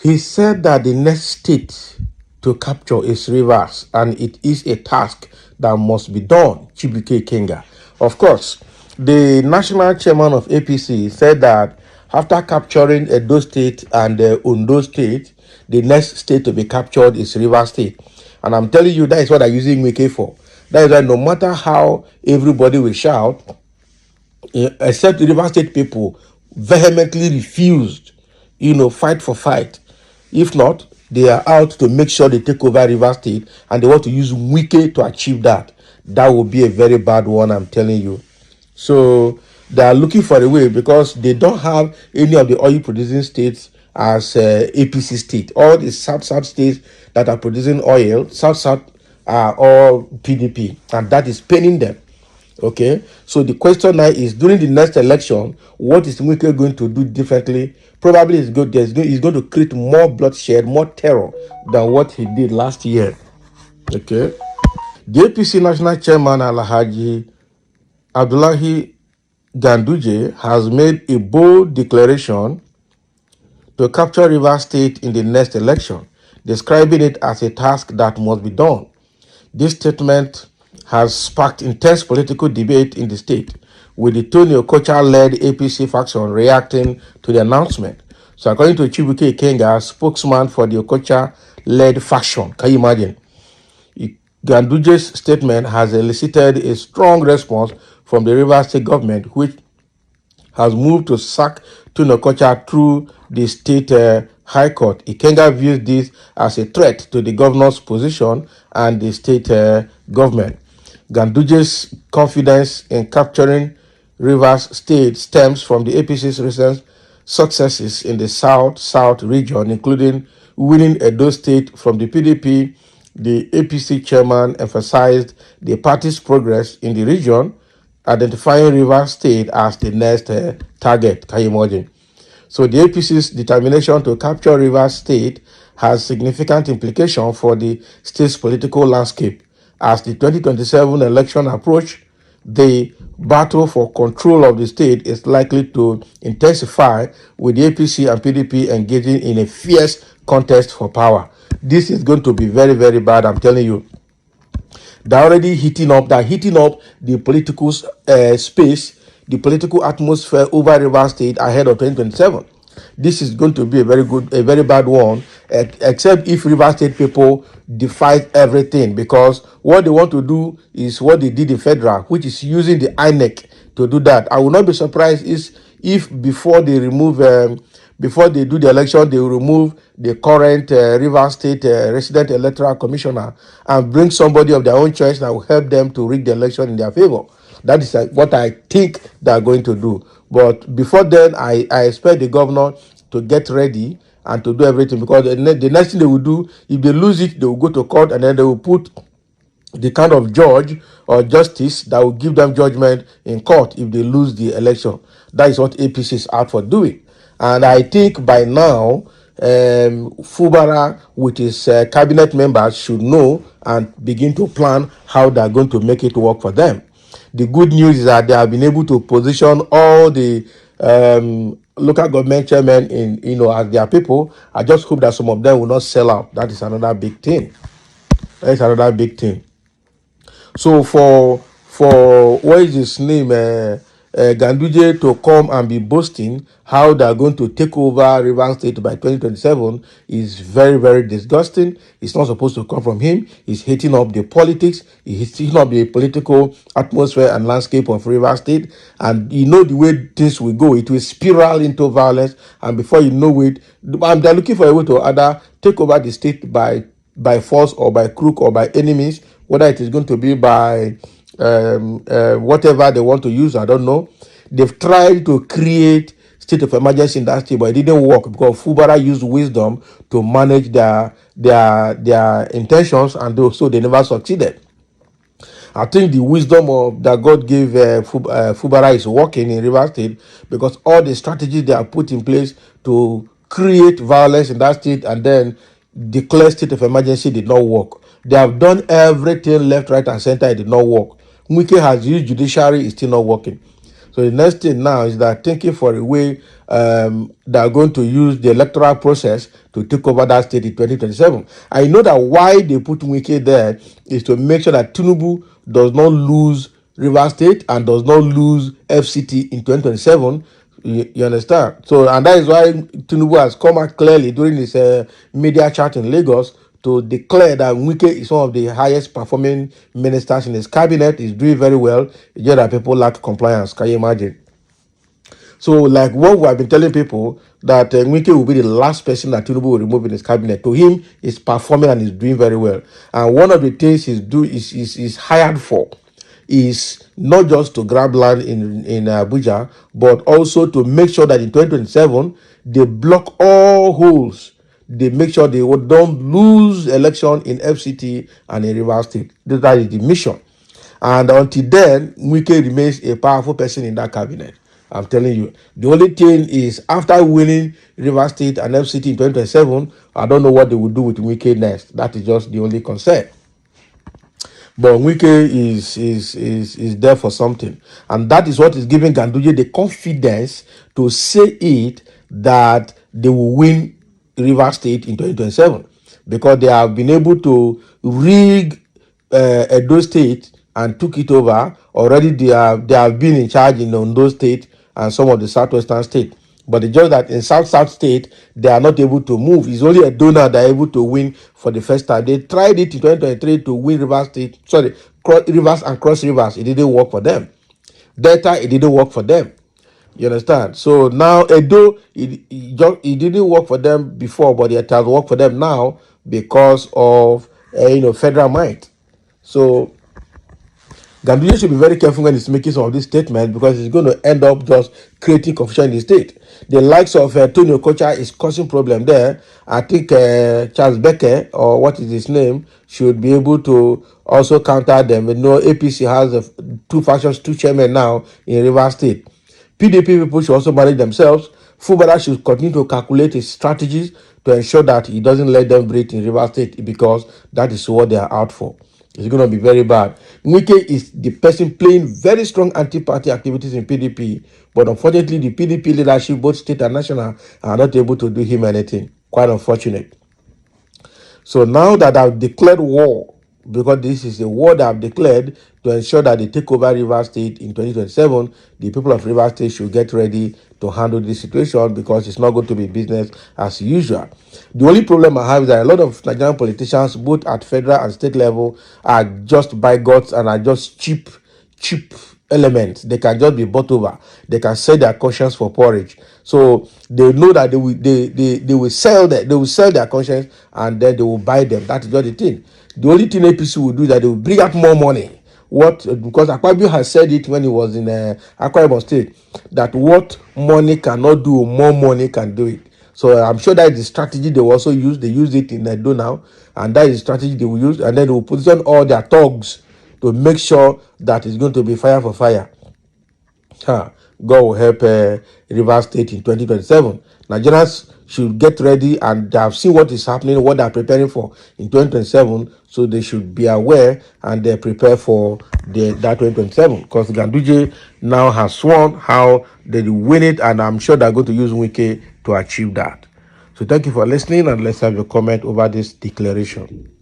He said that the next state to capture is Rivers, and it is a task that must be done. Chibuike Kenga. Of course, the national chairman of APC said that after capturing Edo State and Ondo State, the next state to be captured is Rivers State. And I'm telling you, that is what I'm using Wike for. That is why no matter how everybody will shout, except the River State people vehemently refused, fight for fight. If not, they are out to make sure they take over River State, and they want to use Wike to achieve that. That will be a very bad one, I'm telling you. So they are looking for a way because they don't have any of the oil producing states as APC state. All the South states that are producing oil, South are all PDP, and that is paining them. Okay, so the question now is, during the next election, what is Wike going to do differently? Probably he's going to create more bloodshed, more terror than what he did last year. Okay, the APC national chairman Alhaji Abdullahi Ganduje has made a bold declaration to capture Rivers State in the next election, describing it as a task that must be done. This statement has sparked intense political debate in the state, with the Tony Okocha-led APC faction reacting to the announcement. So according to Chibuike Kenga, spokesman for the Okocha-led faction, can you imagine? Ganduje's statement has elicited a strong response from the Rivers State government, which has moved to sack Tony Okocha through the state High Court. Ikenga views this as a threat to the governor's position and the state government. Ganduje's confidence in capturing Rivers State stems from the APC's recent successes in the South region, including winning Edo State from the PDP. The APC chairman emphasized the party's progress in the region, identifying Rivers State as the next target. Can you imagine? So the APC's determination to capture Rivers State has significant implications for the state's political landscape. As the 2027 election approach, the battle for control of the state is likely to intensify, with the APC and PDP engaging in a fierce contest for power. This is going to be very, very bad, I'm telling you. They're already heating up the political space, the political atmosphere over River State ahead of 2027. This is going to be a very bad one, except if River State people defy everything, because what they want to do is what they did in federal, which is using the INEC to do that. I will not be surprised if before they do the election, they will remove the current River State resident electoral commissioner and bring somebody of their own choice that will help them to rig the election in their favor. That is what I think they are going to do. But before then, I expect the governor to get ready and to do everything, because the next thing they will do, if they lose it, they will go to court, and then they will put the kind of judge or justice that will give them judgment in court if they lose the election. That is what APC is out for doing. And I think by now, Fubara with his cabinet members should know and begin to plan how they are going to make it work for them. The good news is that they have been able to position all the local government chairmen as their people. I just hope that some of them will not sell out. That is another big thing. So for what is his name, Ganduje to come and be boasting how they are going to take over Rivers State by 2027 is very, very disgusting. It's not supposed to come from him. He's heating up the politics. He's heating up the political atmosphere and landscape of Rivers State. And you know the way things will go. It will spiral into violence. And before you know it, they're looking for a way to either take over the state by force or by crook or by enemies, whether it is going to be by whatever they want to use, I don't know. They've tried to create state of emergency in that state, but it didn't work because Fubara used wisdom to manage their intentions, and so they never succeeded. I think the wisdom that God gave Fubara is working in River State, because all the strategies they have put in place to create violence in that state and then declare state of emergency did not work. They have done everything left, right, and center. It did not work. Wike has used judiciary, it's still not working. So the next thing now is that thinking for a way they are going to use the electoral process to take over that state in 2027. I know that why they put Wike there is to make sure that Tinubu does not lose Rivers State and does not lose FCT in 2027. You understand? So, and that is why Tinubu has come out clearly during his media chat in Lagos to declare that Wike is one of the highest performing ministers in his cabinet. He's doing very well. It's just that people lack compliance. Can you imagine? So, like what we have been telling people, that Wike will be the last person that Tinubu will remove in his cabinet. To him, he's performing and he's doing very well. And one of the things he's hired for is not just to grab land in Abuja, but also to make sure that in 2027 they block all holes. They make sure they don't lose election in FCT and in Rivers State. That is the mission. And until then, Wike remains a powerful person in that cabinet. I'm telling you. The only thing is, after winning Rivers State and FCT in 2027, I don't know what they will do with Wike next. That is just the only concern. But Wike is there for something. And that is what is giving Ganduje the confidence to say it that they will win Rivers State in 2027. Because they have been able to rig Edo State and took it over. Already they have been in charge in Ondo State and some of the southwestern states. But it's just that in South State, they are not able to move. It's only a donor that are able to win for the first time. They tried it in 2023 to win Rivers State, Rivers and Cross Rivers. It didn't work for them. Delta, it didn't work for them. You understand? So now Edo, it didn't work for them before, but it has worked for them now because of federal might. So Ganduje should be very careful when he's making some of these statements, because he's going to end up just creating confusion in the state. The likes of Tony Okocha is causing problem there. I think Charles Becker, or what is his name, should be able to also counter them. APC has two factions, two chairmen now in Rivers State. PDP people should also manage themselves. Fubara should continue to calculate his strategies to ensure that he doesn't let them breathe in Rivers State, because that is what they are out for. It's going to be very bad. Wike is the person playing very strong anti-party activities in PDP, but unfortunately, the PDP leadership, both state and national, are not able to do him anything. Quite unfortunate. So now that I've declared war, because this is a war that I've declared to ensure that they take over Rivers State in 2027, the people of Rivers State should get ready to handle this situation, because it's not going to be business as usual. The only problem I have is that a lot of Nigerian politicians, both at federal and state level, are just bigots and are just cheap elements. They can just be bought over. They can sell their conscience for porridge. So they know that they will sell their conscience, and then they will buy them. That is just the thing. The only thing APC will do is that they will bring out more money. Because Akpabio has said it when he was in Akwa Ibom State, that what money cannot do, more money can do it. So I'm sure that is the strategy they will also use. They use it in Edo now, and that is the strategy they will use. And then they will position all their thugs to make sure that it's going to be fire for fire. God will help Rivers State in 2027. Nigerians should get ready, and they have seen what is happening, what they are preparing for in 2027. So they should be aware and they prepare for that 2027. Because Ganduje now has sworn how they will win it, and I'm sure they're going to use Wike to achieve that. So thank you for listening, and let's have a comment over this declaration.